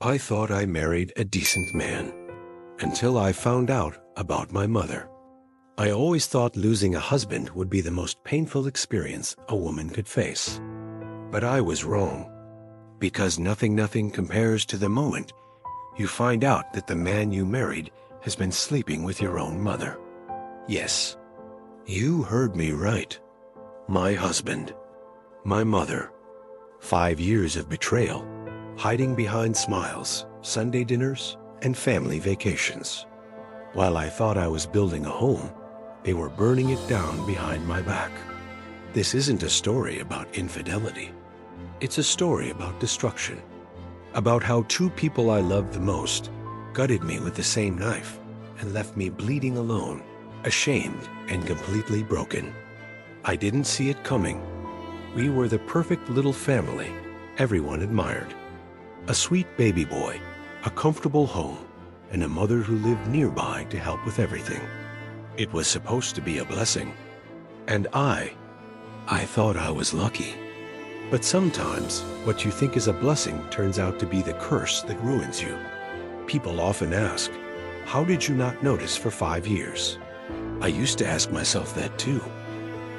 I thought I married a decent man until I found out about my mother. I always thought losing a husband would be the most painful experience a woman could face. But I was wrong, because nothing compares to the moment you find out that the man you married has been sleeping with your own mother. Yes, you heard me right. My husband, my mother. 5 years of betrayal, hiding behind smiles, Sunday dinners, and family vacations. While I thought I was building a home, they were burning it down behind my back. This isn't a story about infidelity. It's a story about destruction. About how two people I loved the most gutted me with the same knife and left me bleeding alone, ashamed and completely broken. I didn't see it coming. We were the perfect little family everyone admired. A sweet baby boy, a comfortable home, and a mother who lived nearby to help with everything. It was supposed to be a blessing. And I thought I was lucky. But sometimes what you think is a blessing turns out to be the curse that ruins you. People often ask, how did you not notice for 5 years? I used to ask myself that too.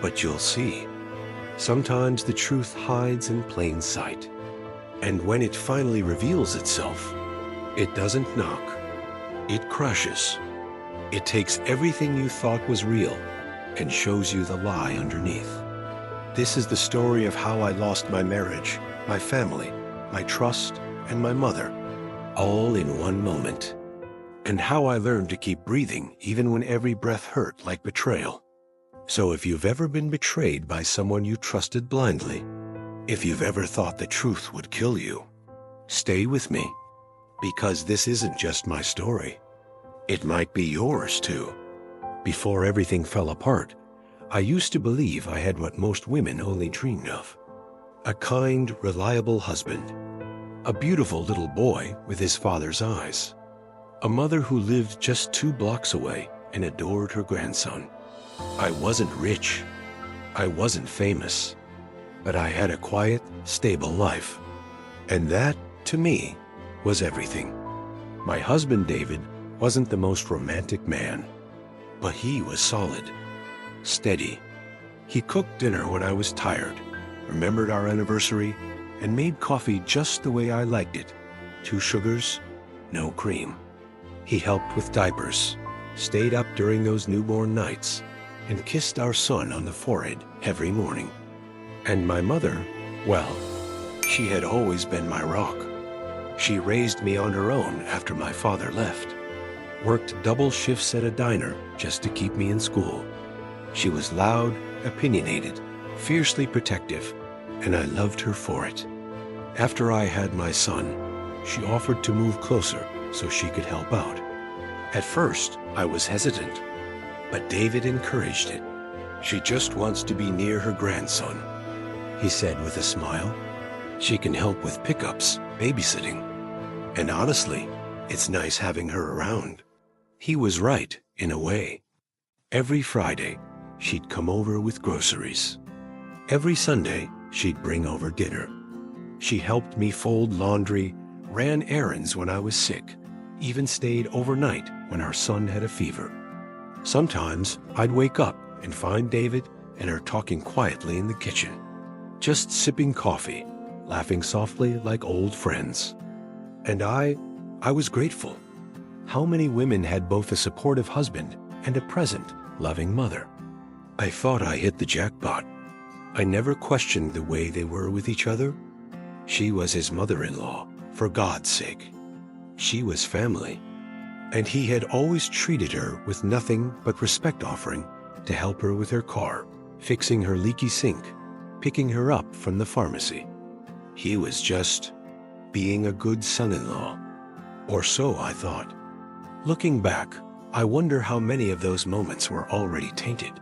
But you'll see. Sometimes the truth hides in plain sight. And when it finally reveals itself, it doesn't knock. It crushes. It takes everything you thought was real and shows you the lie underneath. This is the story of how I lost my marriage, my family, my trust, and my mother, all in one moment. And how I learned to keep breathing even when every breath hurt like betrayal. So if you've ever been betrayed by someone you trusted blindly, if you've ever thought the truth would kill you, stay with me, because this isn't just my story. It might be yours too. Before everything fell apart, I used to believe I had what most women only dreamed of. A kind, reliable husband. A beautiful little boy with his father's eyes. A mother who lived just 2 blocks away and adored her grandson. I wasn't rich. I wasn't famous. But I had a quiet, stable life. And that, to me, was everything. My husband, David, wasn't the most romantic man, but he was solid. Steady. He cooked dinner when I was tired, remembered our anniversary, and made coffee just the way I liked it. 2 sugars, no cream. He helped with diapers, stayed up during those newborn nights, and kissed our son on the forehead every morning. And my mother, well, she had always been my rock. She raised me on her own after my father left, worked double shifts at a diner just to keep me in school. She was loud, opinionated, fiercely protective, and I loved her for it. After I had my son, she offered to move closer so she could help out. At first, I was hesitant, but David encouraged it. She just wants to be near her grandson, he said with a smile. She can help with pickups, babysitting. And honestly, it's nice having her around. He was right, in a way. Every Friday, she'd come over with groceries. Every Sunday, she'd bring over dinner. She helped me fold laundry, ran errands when I was sick, even stayed overnight when our son had a fever. Sometimes I'd wake up and find David and her talking quietly in the kitchen, just sipping coffee, laughing softly like old friends. And I was grateful. How many women had both a supportive husband and a present, loving mother? I thought I hit the jackpot. I never questioned the way they were with each other. She was his mother-in-law, for God's sake. She was family. And he had always treated her with nothing but respect offering to help her with her car, fixing her leaky sink, picking her up from the pharmacy. He was just being a good son-in-law. Or so I thought. Looking back, I wonder how many of those moments were already tainted.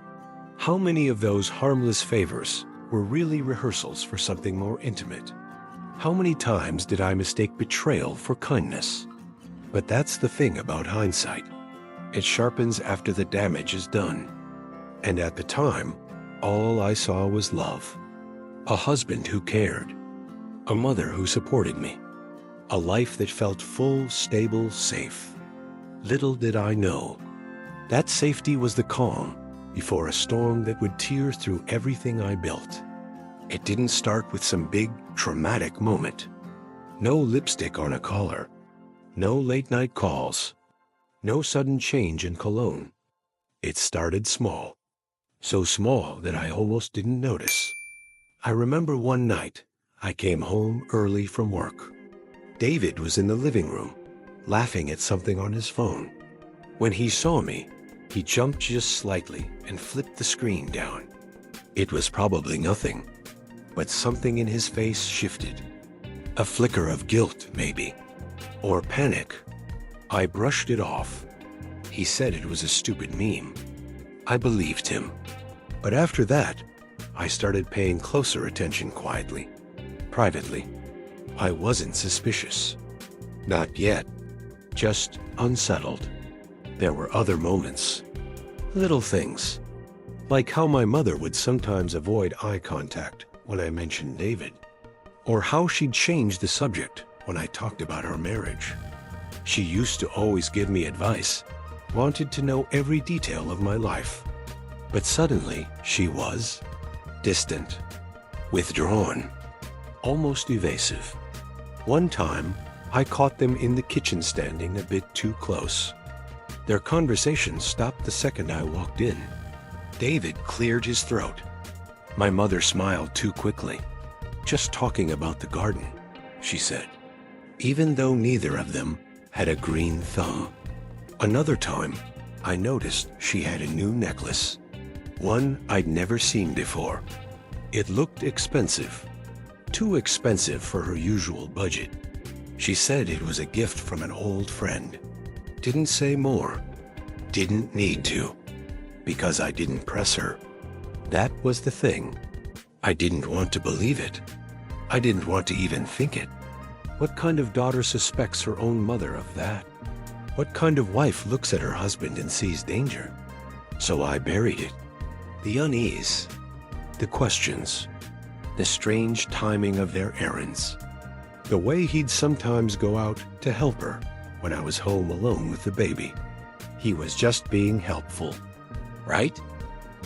How many of those harmless favors were really rehearsals for something more intimate? How many times did I mistake betrayal for kindness? But that's the thing about hindsight. It sharpens after the damage is done. And at the time, all I saw was love. A husband who cared. A mother who supported me. A life that felt full, stable, safe. Little did I know, that safety was the calm before a storm that would tear through everything I built. It didn't start with some big, traumatic moment. No lipstick on a collar. No late-night calls. No sudden change in cologne. It started small. So small that I almost didn't notice. I remember one night, I came home early from work. David was in the living room, laughing at something on his phone. When he saw me, he jumped just slightly and flipped the screen down. It was probably nothing, but something in his face shifted. A flicker of guilt, maybe, or panic. I brushed it off. He said it was a stupid meme. I believed him. But after that, I started paying closer attention quietly, privately. I wasn't suspicious. Not yet. Just unsettled. There were other moments. Little things. Like how my mother would sometimes avoid eye contact when I mentioned David. Or how she'd change the subject when I talked about our marriage. She used to always give me advice, wanted to know every detail of my life. But suddenly, she was distant, withdrawn, almost evasive. One time, I caught them in the kitchen standing a bit too close. Their conversation stopped the second I walked in. David cleared his throat. My mother smiled too quickly. Just talking about the garden, she said, even though neither of them had a green thumb. Another time, I noticed she had a new necklace, one I'd never seen before. It looked expensive, too expensive for her usual budget. She said it was a gift from an old friend. Didn't say more, didn't need to, because I didn't press her. That was the thing. I didn't want to believe it. I didn't want to even think it. What kind of daughter suspects her own mother of that? What kind of wife looks at her husband and sees danger? So I buried it. The unease, the questions, the strange timing of their errands, the way he'd sometimes go out to help her when I was home alone with the baby. He was just being helpful, right?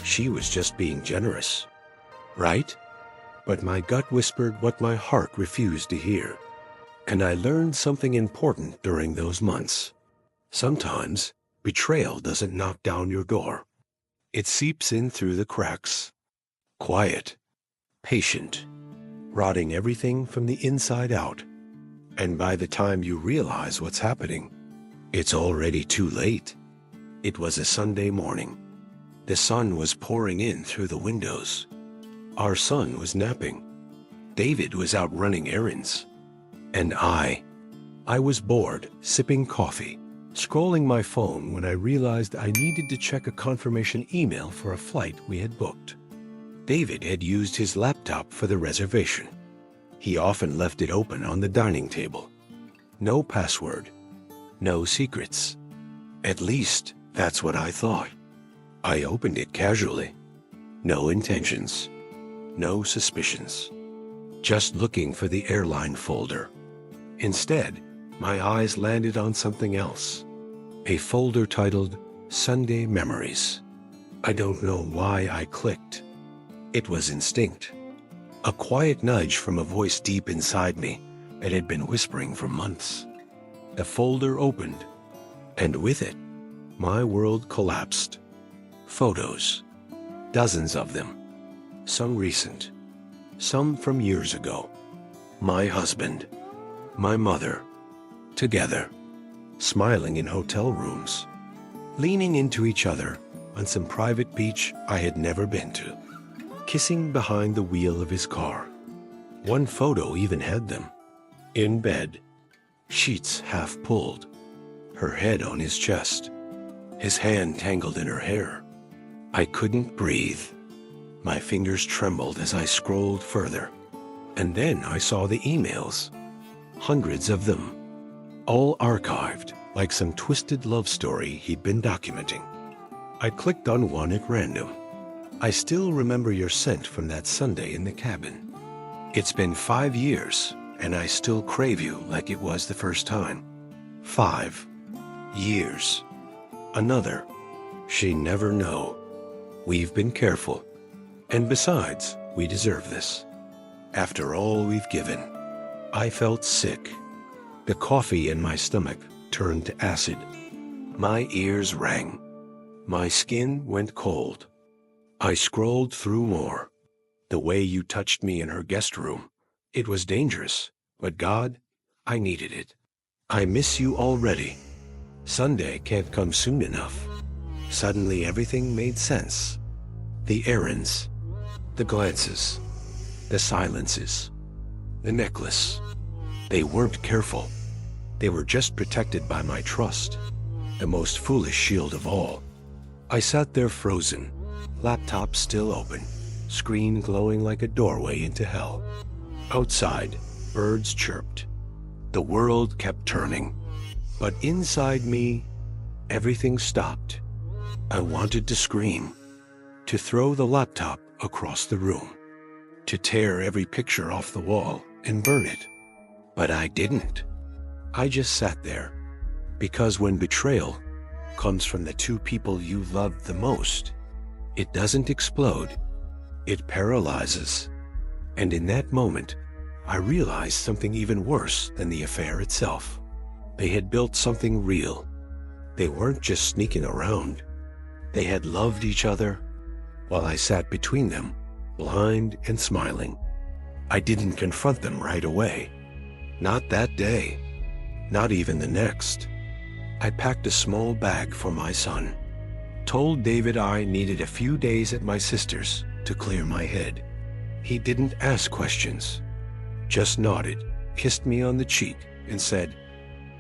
She was just being generous, right? But my gut whispered what my heart refused to hear. And I learned something important during those months. Sometimes, betrayal doesn't knock down your door. It seeps in through the cracks. Quiet, patient, rotting everything from the inside out. And by the time you realize what's happening, it's already too late. It was a Sunday morning. The sun was pouring in through the windows. Our son was napping. David was out running errands. And I was bored, sipping coffee, scrolling my phone when I realized I needed to check a confirmation email for a flight we had booked. David had used his laptop for the reservation. He often left it open on the dining table. No password, no secrets. At least, that's what I thought. I opened it casually. No intentions, no suspicions. Just looking for the airline folder. Instead, my eyes landed on something else. A folder titled Sunday Memories. I don't know why I clicked. It was instinct. A quiet nudge from a voice deep inside me that had been whispering for months. The folder opened, and with it, my world collapsed. Photos. Dozens of them. Some recent. Some from years ago. My husband. My mother. Together. Smiling in hotel rooms. Leaning into each other on some private beach I had never been to. Kissing behind the wheel of his car. One photo even had them. In bed. Sheets half pulled. Her head on his chest. His hand tangled in her hair. I couldn't breathe. My fingers trembled as I scrolled further. And then I saw the emails. Hundreds of them. All archived like some twisted love story he'd been documenting. I clicked on one at random. I still remember your scent from that Sunday in the cabin. It's been 5 years, and I still crave you like it was the first time. 5 years. Another. She never know. We've been careful. And besides, we deserve this. After all we've given. I felt sick. The coffee in my stomach turned to acid. My ears rang. My skin went cold. I scrolled through more. The way you touched me in her guest room. It was dangerous, but God, I needed it. I miss you already. Sunday can't come soon enough. Suddenly everything made sense. The errands, the glances, the silences, the necklace. They weren't careful. They were just protected by my trust, the most foolish shield of all. I sat there frozen, laptop still open, screen glowing like a doorway into hell. Outside, birds chirped. The world kept turning. But inside me, everything stopped. I wanted to scream, to throw the laptop across the room, to tear every picture off the wall and burn it. But I didn't. I just sat there. Because when betrayal comes from the two people you loved the most, it doesn't explode. It paralyzes. And in that moment, I realized something even worse than the affair itself. They had built something real. They weren't just sneaking around. They had loved each other while I sat between them, blind and smiling. I didn't confront them right away. Not that day. Not even the next. I packed a small bag for my son. Told David I needed a few days at my sister's to clear my head. He didn't ask questions. Just nodded, kissed me on the cheek, and said,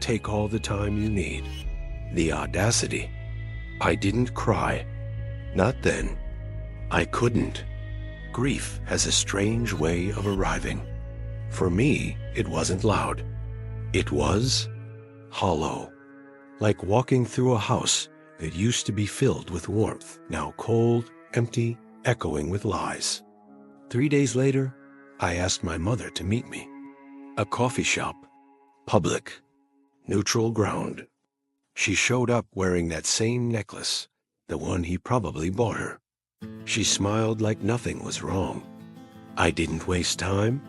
"Take all the time you need." The audacity. I didn't cry. Not then. I couldn't. Grief has a strange way of arriving. For me, it wasn't loud. It was hollow. Like walking through a house that used to be filled with warmth, now cold, empty, echoing with lies. 3 days later, I asked my mother to meet me. A coffee shop. Public. Neutral ground. She showed up wearing that same necklace, the one he probably bought her. She smiled like nothing was wrong. I didn't waste time.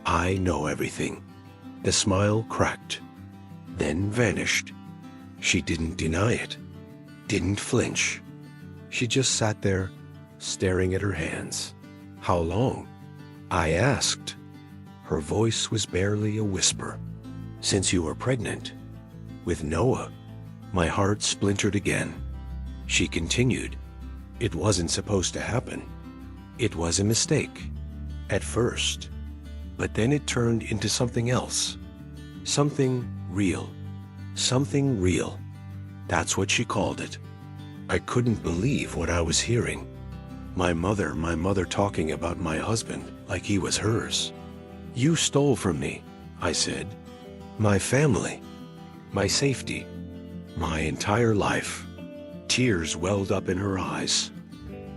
I know everything. The smile cracked, then vanished. She didn't deny it, didn't flinch. She just sat there, staring at her hands. How long? I asked. Her voice was barely a whisper. Since you were pregnant. With Noah. My heart splintered again. She continued. It wasn't supposed to happen. It was a mistake. At first. But then it turned into something else. Something real. Something real. That's what she called it. I couldn't believe what I was hearing. My mother talking about my husband like he was hers. You stole from me, I said. My family. My safety. My entire life. Tears welled up in her eyes.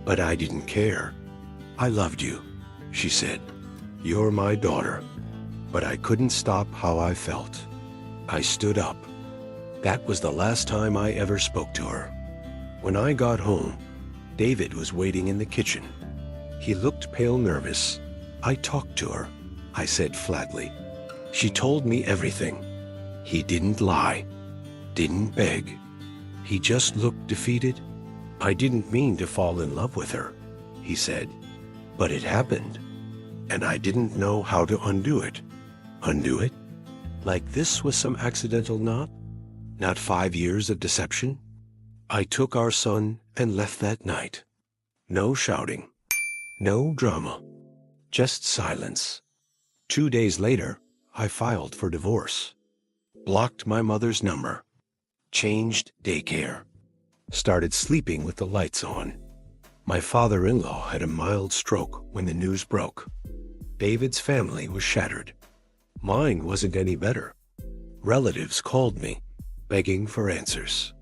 But I didn't care. I loved you, she said. You're my daughter. But I couldn't stop how I felt. I stood up. That was the last time I ever spoke to her. When I got home, David was waiting in the kitchen. He looked pale nervous. I talked to her, I said flatly. She told me everything. He didn't lie, didn't beg. He just looked defeated. I didn't mean to fall in love with her, he said. But it happened. And I didn't know how to undo it. Undo it? Like this was some accidental knot? Not 5 years of deception? I took our son and left that night. No shouting. No drama. Just silence. 2 days later, I filed for divorce. Blocked my mother's number. Changed daycare. Started sleeping with the lights on. My father-in-law had a mild stroke when the news broke. David's family was shattered. Mine wasn't any better. Relatives called me, begging for answers.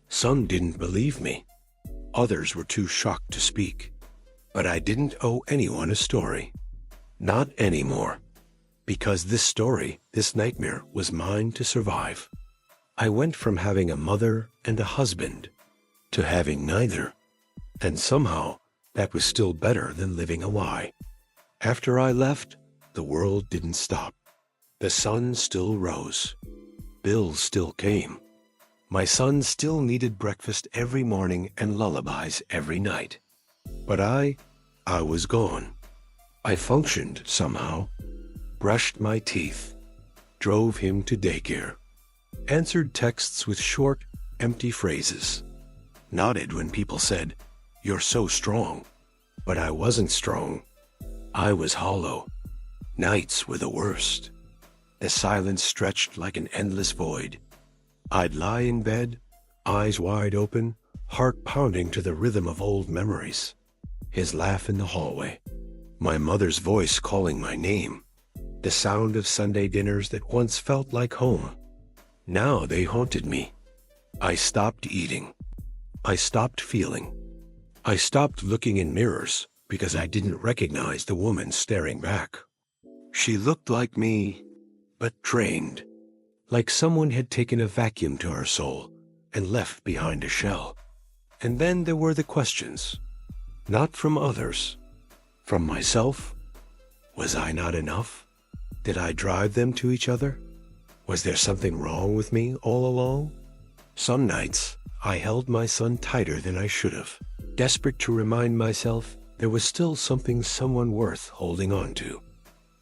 Some didn't believe me. Others were too shocked to speak. But I didn't owe anyone a story. Not anymore. Because this story, this nightmare, was mine to survive. I went from having a mother and a husband to having neither. And somehow, that was still better than living a lie. After I left, the world didn't stop. The sun still rose. Bills still came. My son still needed breakfast every morning and lullabies every night. But I was gone. I functioned somehow, brushed my teeth, drove him to daycare, answered texts with short, empty phrases, nodded when people said, "You're so strong." But I wasn't strong. I was hollow. Nights were the worst. The silence stretched like an endless void. I'd lie in bed, eyes wide open, heart pounding to the rhythm of old memories. His laugh in the hallway, my mother's voice calling my name, the sound of Sunday dinners that once felt like home. Now they haunted me. I stopped eating. I stopped feeling. I stopped looking in mirrors because I didn't recognize the woman staring back. She looked like me, but drained, like someone had taken a vacuum to her soul and left behind a shell. And then there were the questions, not from others, from myself. Was I not enough? Did I drive them to each other? Was there something wrong with me all along? Some nights, I held my son tighter than I should have, desperate to remind myself there was still someone worth holding on to.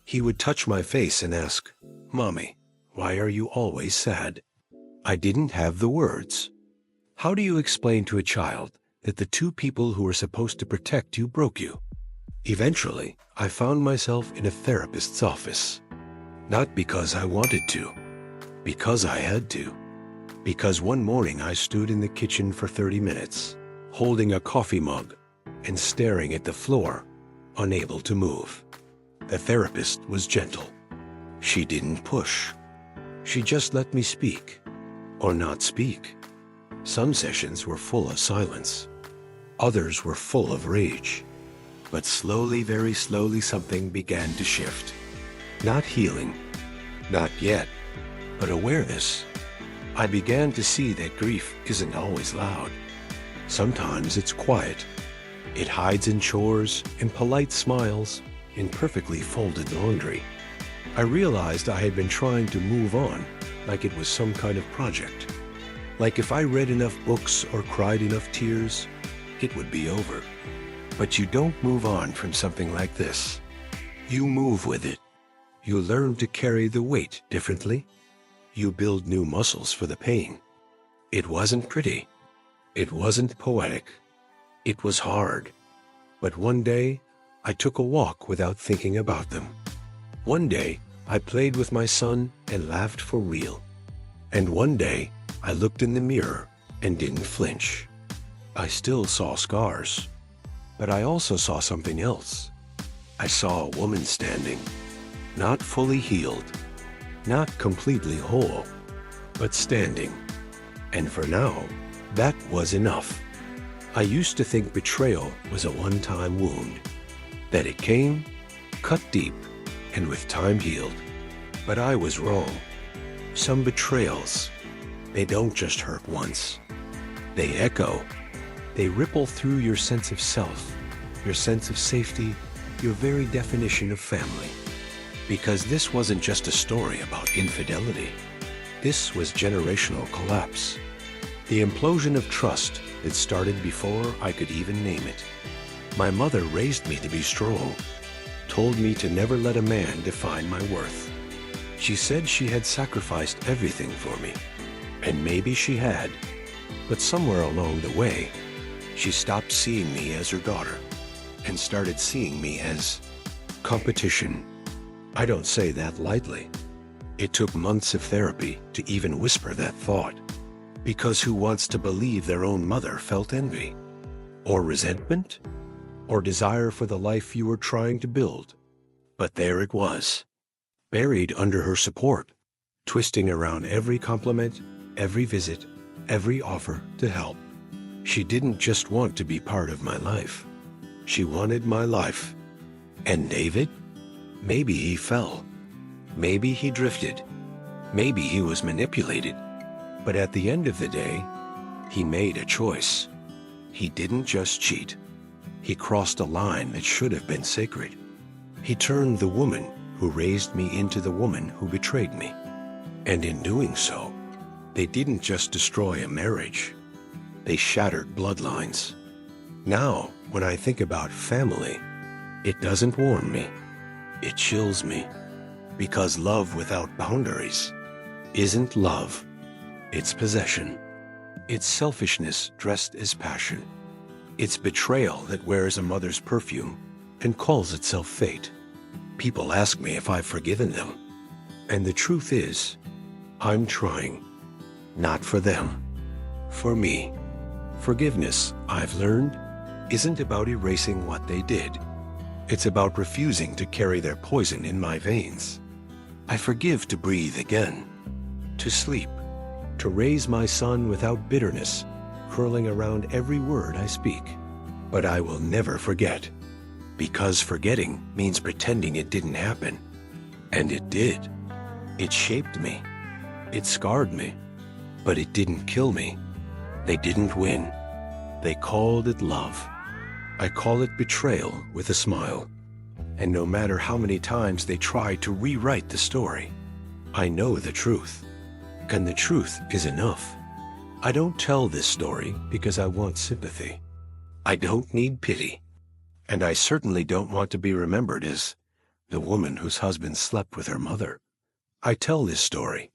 He would touch my face and ask, "Mommy, why are you always sad?" I didn't have the words. How do you explain to a child that the two people who were supposed to protect you broke you? Eventually, I found myself in a therapist's office. Not because I wanted to, because I had to. Because one morning I stood in the kitchen for 30 minutes, holding a coffee mug and staring at the floor, unable to move. The therapist was gentle. She didn't push. She just let me speak, or not speak. Some sessions were full of silence. Others were full of rage. But slowly, very slowly, something began to shift. Not healing, not yet, but awareness. I began to see that grief isn't always loud. Sometimes it's quiet. It hides in chores, in polite smiles, in perfectly folded laundry. I realized I had been trying to move on like it was some kind of project. Like if I read enough books or cried enough tears, it would be over. But you don't move on from something like this. You move with it. You learn to carry the weight differently. You build new muscles for the pain. It wasn't pretty. It wasn't poetic. It was hard. But one day, I took a walk without thinking about them. One day, I played with my son and laughed for real. And one day, I looked in the mirror and didn't flinch. I still saw scars, but I also saw something else. I saw a woman standing, not fully healed, not completely whole, but standing. And for now, that was enough. I used to think betrayal was a one-time wound, that it came, cut deep, and with time healed. But I was wrong. Some betrayals, they don't just hurt once. They echo. They ripple through your sense of self, your sense of safety, your very definition of family. Because this wasn't just a story about infidelity. This was generational collapse. The implosion of trust that started before I could even name it. My mother raised me to be strong, told me to never let a man define my worth. She said she had sacrificed everything for me, and maybe she had, but somewhere along the way, she stopped seeing me as her daughter and started seeing me as competition. I don't say that lightly. It took months of therapy to even whisper that thought. Because who wants to believe their own mother felt envy? Or resentment? Or desire for the life you were trying to build? But there it was, buried under her support, twisting around every compliment, every visit, every offer to help. She didn't just want to be part of my life. She wanted my life. And David? Maybe he fell. Maybe he drifted. Maybe he was manipulated. But at the end of the day, he made a choice. He didn't just cheat. He crossed a line that should have been sacred. He turned the woman who raised me into the woman who betrayed me. And in doing so, they didn't just destroy a marriage. They shattered bloodlines. Now, when I think about family, it doesn't warm me. It chills me. Because love without boundaries isn't love. It's possession. It's selfishness dressed as passion. It's betrayal that wears a mother's perfume and calls itself fate. People ask me if I've forgiven them. And the truth is, I'm trying. Not for them. For me. Forgiveness, I've learned, isn't about erasing what they did. It's about refusing to carry their poison in my veins. I forgive to breathe again, to sleep, to raise my son without bitterness curling around every word I speak. But I will never forget, because forgetting means pretending it didn't happen. And it did. It shaped me. It scarred me. But it didn't kill me. They didn't win. They called it love. I call it betrayal with a smile. And no matter how many times they try to rewrite the story, I know the truth. And the truth is enough. I don't tell this story because I want sympathy. I don't need pity. And I certainly don't want to be remembered as the woman whose husband slept with her mother. I tell this story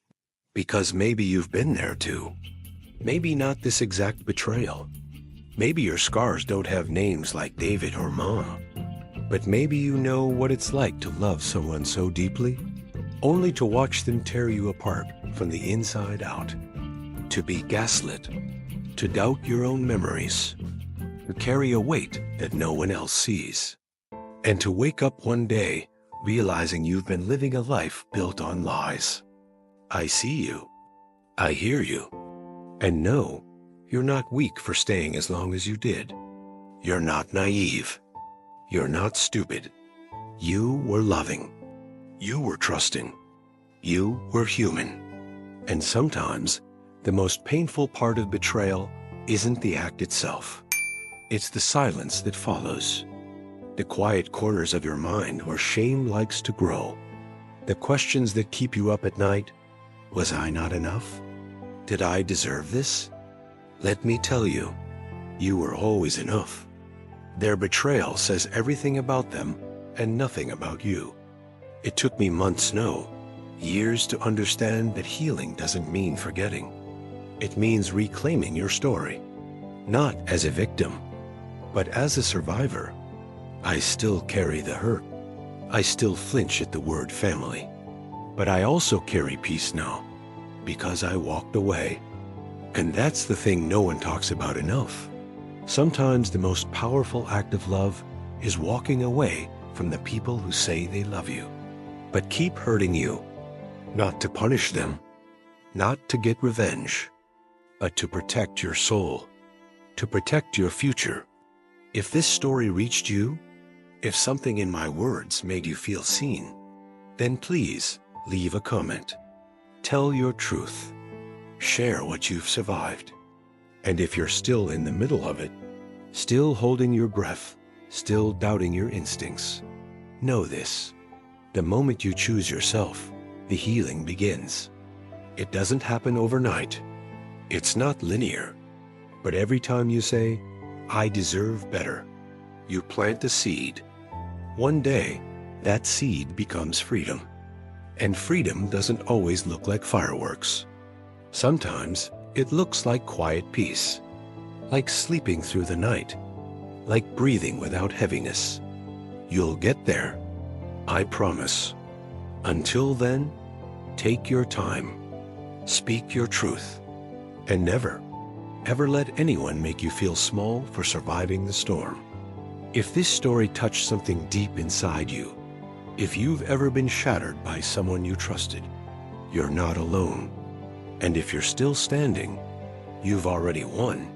because maybe you've been there too. Maybe not this exact betrayal. Maybe your scars don't have names like David or Mom. But maybe you know what it's like to love someone so deeply, only to watch them tear you apart from the inside out. To be gaslit, to doubt your own memories, to carry a weight that no one else sees, and to wake up one day realizing you've been living a life built on lies. I see you. I hear you. And no, you're not weak for staying as long as you did. You're not naive. You're not stupid. You were loving. You were trusting. You were human. And sometimes, the most painful part of betrayal isn't the act itself. It's the silence that follows. The quiet corners of your mind where shame likes to grow. The questions that keep you up at night. Was I not enough? Did I deserve this? Let me tell you, you were always enough. Their betrayal says everything about them and nothing about you. It took me months, no, years to understand that healing doesn't mean forgetting. It means reclaiming your story, not as a victim, but as a survivor. I still carry the hurt. I still flinch at the word family. But I also carry peace now, because I walked away. And that's the thing no one talks about enough. Sometimes the most powerful act of love is walking away from the people who say they love you, but keep hurting you, not to punish them, not to get revenge, but to protect your soul, to protect your future. If this story reached you, if something in my words made you feel seen, then please leave a comment. Tell your truth. Share what you've survived. And if you're still in the middle of it, still holding your breath, still doubting your instincts, know this. The moment you choose yourself, the healing begins. It doesn't happen overnight. It's not linear. But every time you say, I deserve better, you plant a seed. One day, that seed becomes freedom. And freedom doesn't always look like fireworks. Sometimes it looks like quiet peace, like sleeping through the night, like breathing without heaviness. You'll get there, I promise. Until then, take your time, speak your truth, and never, ever let anyone make you feel small for surviving the storm. If this story touched something deep inside you, if you've ever been shattered by someone you trusted, you're not alone. And if you're still standing, you've already won.